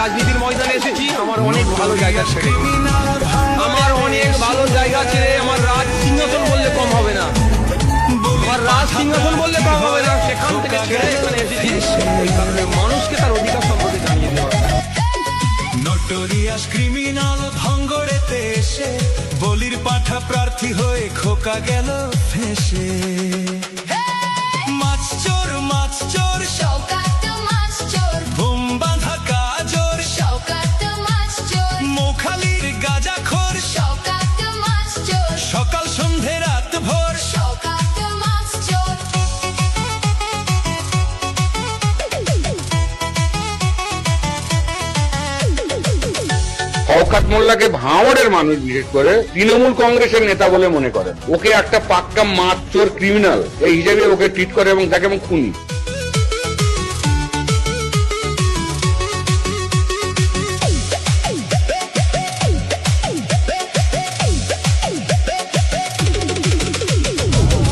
রাজনীতির ময়দানে এসেছি, আমার অনেক ভালো জায়গা ছেড়ে, আমার অনেক ভালো জায়গা ছেড়ে, আমার রাজ সিংহাসন বললে কম হবে না, আমার রাজ সিংহাসন বললে কম হবে না, সেখান থেকে ছেড়ে এখানে এসেছি। এই কারণে মানুষকে তার অধিকার সম্পর্কে জানিয়ে দেওয়া। নটোরিয়াস ক্রিমিনাল ভাঙ্গড়েতে এসে বলির পাঠা প্রার্থী হয়ে খোকা গেল ফেসে। মাছ চোর শওকত মাছ চোর, বুম বাঁধা কাজর শওকত মাছ চোর, মোখালির গাঁজাখোর শওকত মাছ চোর, সকাল সন্ধে রাত ভোর শওকত মাছ চোর। শওকত মোল্লাকে ভাঙড়ের মানুষ বিশেষ করে তৃণমূল কংগ্রেসের নেতা বলে মনে করেন। ওকে একটা পাক্কা মাছ চোর ক্রিমিনাল এই হিসেবে ওকে ট্রিট করে এবং তাকে এবং খুনি।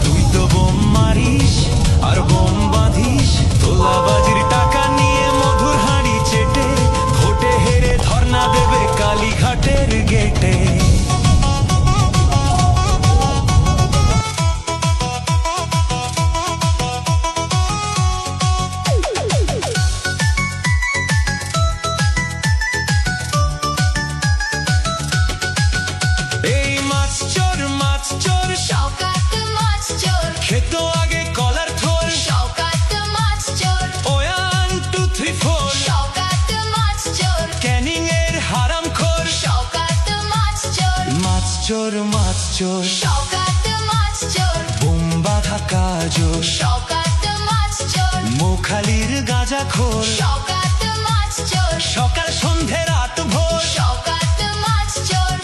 তুই তো বোম মারিস আর বোম বাঁধিস, তোলাবাজির টাকা নিয়ে মধুর হাঁড়ি চেটে ভোটে হেরে ধর্ণা দেবে কালীঘাটের গেটে। এই মাছ চোর শওকত মাছ চোর, খেত আগে কলার থোর, শওকত মাছ চোর, 1 2 3 4 শওকত মাছ চোর, ক্যানিং এর হারাম খোর। শওকত মাছ চোর, মাছ চোর শওকত মাছ চোর, বুম বাঁধা কাজর শওকত মাছ চোর, মোখালির গাঁজাখোর শওকত মাছ চোর, সকাল সন্ধে রাত ভোর। শওকত মাছ চোর।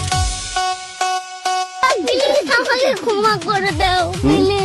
প্লিজ আমাকে ক্ষমা করে দাও প্লিজ।